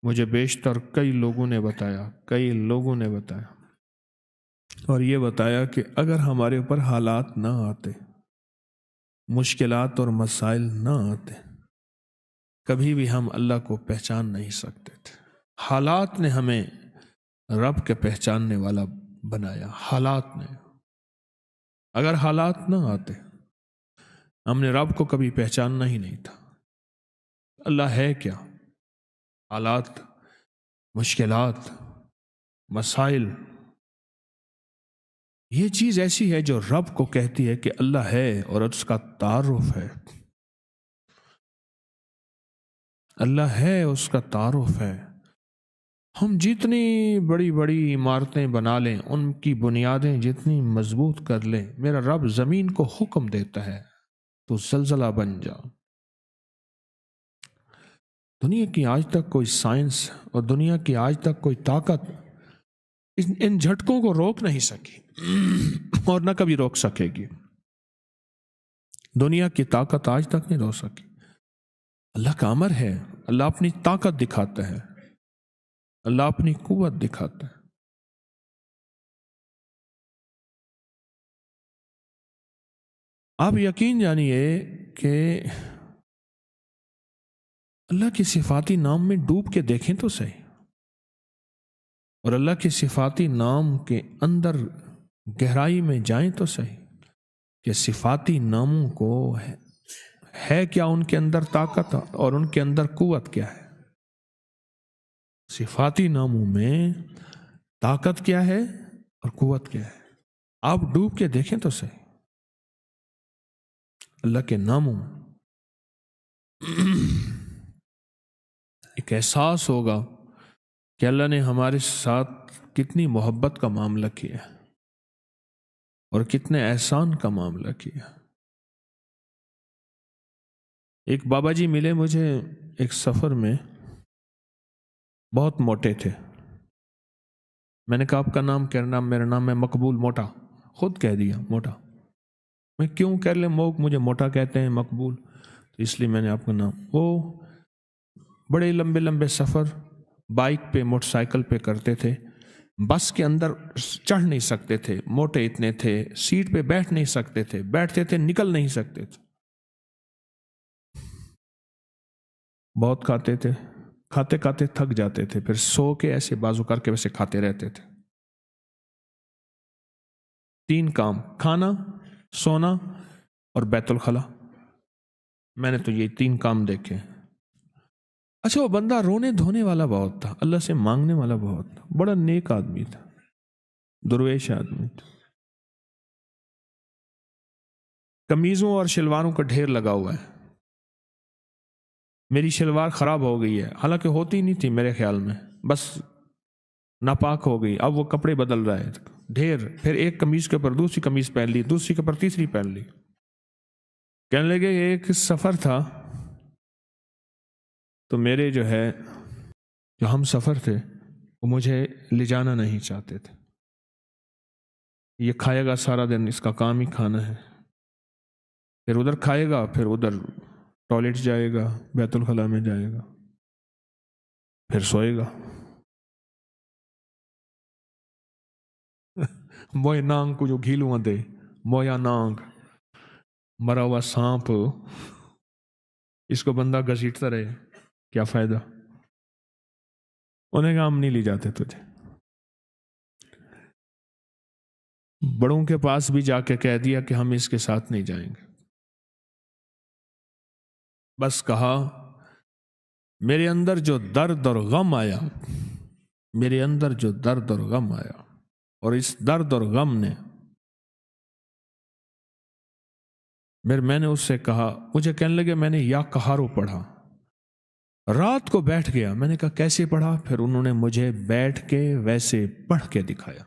مجھے بیشتر کئی لوگوں نے بتایا اور یہ بتایا کہ اگر ہمارے اوپر حالات نہ آتے، مشکلات اور مسائل نہ آتے، کبھی بھی ہم اللہ کو پہچان نہیں سکتے تھے۔ حالات نے ہمیں رب کے پہچاننے والا بنایا، حالات نے۔ اگر حالات نہ آتے، ہم نے رب کو کبھی پہچاننا ہی نہیں تھا۔ اللہ ہے کیا؟ حالات، مشکلات، مسائل، یہ چیز ایسی ہے جو رب کو کہتی ہے کہ اللہ ہے اور اس کا تعارف ہے۔ اللہ ہے، اس کا تعارف ہے۔ ہم جتنی بڑی بڑی عمارتیں بنا لیں، ان کی بنیادیں جتنی مضبوط کر لیں، میرا رب زمین کو حکم دیتا ہے تو زلزلہ بن جا۔ دنیا کی آج تک کوئی سائنس اور دنیا کی آج تک کوئی طاقت ان جھٹکوں کو روک نہیں سکی اور نہ کبھی روک سکے گی۔ دنیا کی طاقت آج تک نہیں روک سکی۔ اللہ کا امر ہے، اللہ اپنی طاقت دکھاتا ہے، اللہ اپنی قوت دکھاتا ہے۔ آپ یقین جانیے کہ اللہ کی صفاتی نام میں ڈوب کے دیکھیں تو صحیح، اور اللہ کے صفاتی نام کے اندر گہرائی میں جائیں تو صحیح کہ صفاتی ناموں کو ہے کیا ان کے اندر طاقت اور ان کے اندر قوت کیا ہے۔ صفاتی ناموں میں طاقت کیا ہے اور قوت کیا ہے، آپ ڈوب کے دیکھیں تو صحیح۔ اللہ کے ناموں ایک احساس ہوگا کہ اللہ نے ہمارے ساتھ کتنی محبت کا معاملہ کیا اور کتنے احسان کا معاملہ کیا۔ ایک بابا جی ملے مجھے ایک سفر میں، بہت موٹے تھے۔ میں نے کہا آپ کا نام کیا؟ نام میرا نام ہے مقبول موٹا، خود کہہ دیا موٹا۔ میں کیوں کہہ لیں مجھے موٹا کہتے ہیں مقبول، تو اس لیے میں نے آپ کا نام۔ وہ بڑے لمبے لمبے سفر بائک پہ موٹر سائیکل پہ کرتے تھے، بس کے اندر چڑھ نہیں سکتے تھے، موٹے اتنے تھے، سیٹ پہ بیٹھ نہیں سکتے تھے، بیٹھتے تھے نکل نہیں سکتے تھے، بہت کھاتے تھے، کھاتے کھاتے تھک جاتے تھے، پھر سو کے ایسے بازو کر کے ویسے کھاتے رہتے تھے۔ 3 کام، کھانا، سونا اور بیت الخلا۔ میں نے تو یہ 3 کام دیکھے۔ اچھا، وہ بندہ رونے دھونے والا بہت تھا، اللہ سے مانگنے والا بہت تھا، بڑا نیک آدمی تھا، درویش آدمی تھا۔ قمیضوں اور شلواروں کا ڈھیر لگا ہوا ہے۔ میری شلوار خراب ہو گئی ہے، حالانکہ ہوتی نہیں تھی میرے خیال میں، بس ناپاک ہو گئی، اب وہ کپڑے بدل رہا ہے، ڈھیر۔ پھر ایک قمیض کے اوپر دوسری قمیض پہن لی، دوسری کے اوپر تیسری پہن لی۔ کہنے لگے ایک سفر تھا تو میرے جو ہم سفر تھے وہ مجھے لے جانا نہیں چاہتے تھے۔ یہ کھائے گا سارا دن، اس کا کام ہی کھانا ہے، پھر ادھر کھائے گا، پھر ادھر ٹوائلٹ جائے گا، بیت الخلا میں جائے گا، پھر سوئے گا۔ موئے نانگ کو جو گھیلوں دے، مویا نانگ، مرا ہوا سانپ، اس کو بندہ گھسیٹتا رہے، کیا فائدہ؟ انہیں کہا ہم نہیں لے جاتے تجھے۔ بڑوں کے پاس بھی جا کے کہہ دیا کہ ہم اس کے ساتھ نہیں جائیں گے۔ بس کہا میرے اندر جو درد اور غم آیا، میرے اندر جو درد اور غم آیا، اور اس درد اور غم نے میں نے اس سے کہا، مجھے کہنے لگے میں نے یا کہارو پڑھا، رات کو بیٹھ گیا۔ میں نے کہا کیسے پڑھا؟ پھر انہوں نے مجھے بیٹھ کے ویسے پڑھ کے دکھایا،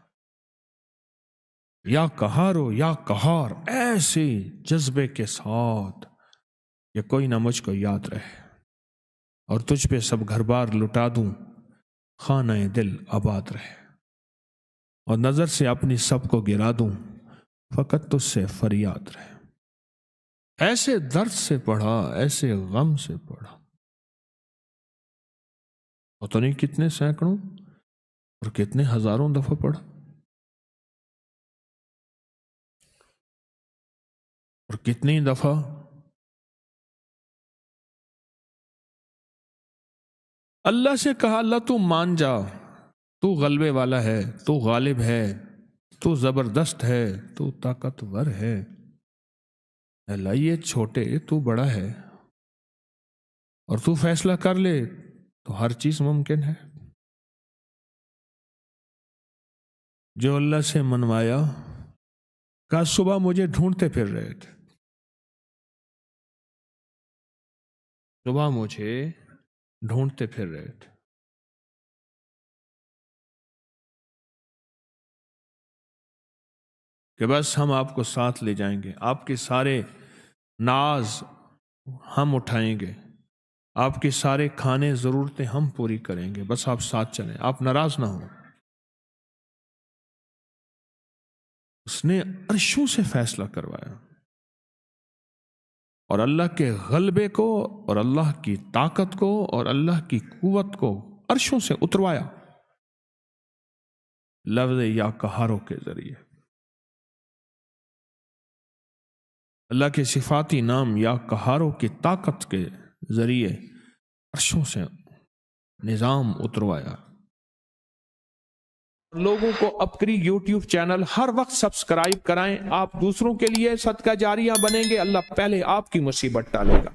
یا کہارو یا کہار، ایسے جذبے کے ساتھ کہ کوئی نہ مجھ کو یاد رہے، اور تجھ پہ سب گھر بار لٹا دوں، خانہ دل آباد رہے، اور نظر سے اپنی سب کو گرا دوں، فقط تجھ سے فریاد رہے۔ ایسے درد سے پڑھا، ایسے غم سے پڑھا۔ پتہ نہیں کتنے سینکڑوں اور کتنے ہزاروں دفعہ پڑھا، اور کتنی دفعہ اللہ سے کہا اللہ تو مان جا، تو غلبے والا ہے، تو غالب ہے، تو زبردست ہے، تو طاقتور ہے، اللہ یہ چھوٹے تو بڑا ہے، اور تو فیصلہ کر لے تو ہر چیز ممکن ہے۔ جو اللہ سے منوایا، کہا صبح مجھے ڈھونڈتے پھر رہے تھے، صبح مجھے ڈھونڈتے پھر رہے تھے، کہ بس ہم آپ کو ساتھ لے جائیں گے، آپ کے سارے ناز ہم اٹھائیں گے، آپ کے سارے کھانے ضرورتیں ہم پوری کریں گے، بس آپ ساتھ چلیں، آپ ناراض نہ ہوں۔ اس نے عرشوں سے فیصلہ کروایا، اور اللہ کے غلبے کو اور اللہ کی طاقت کو اور اللہ کی قوت کو عرشوں سے اتروایا لفظ یا قہاروں کے ذریعے۔ اللہ کے صفاتی نام یا قہاروں کی طاقت کے ذریعے عرشوں سے نظام اتروایا۔ لوگوں کو اپنی یوٹیوب چینل ہر وقت سبسکرائب کرائیں، آپ دوسروں کے لیے صدقہ جاریہ بنیں گے، اللہ پہلے آپ کی مصیبت ٹالے گا۔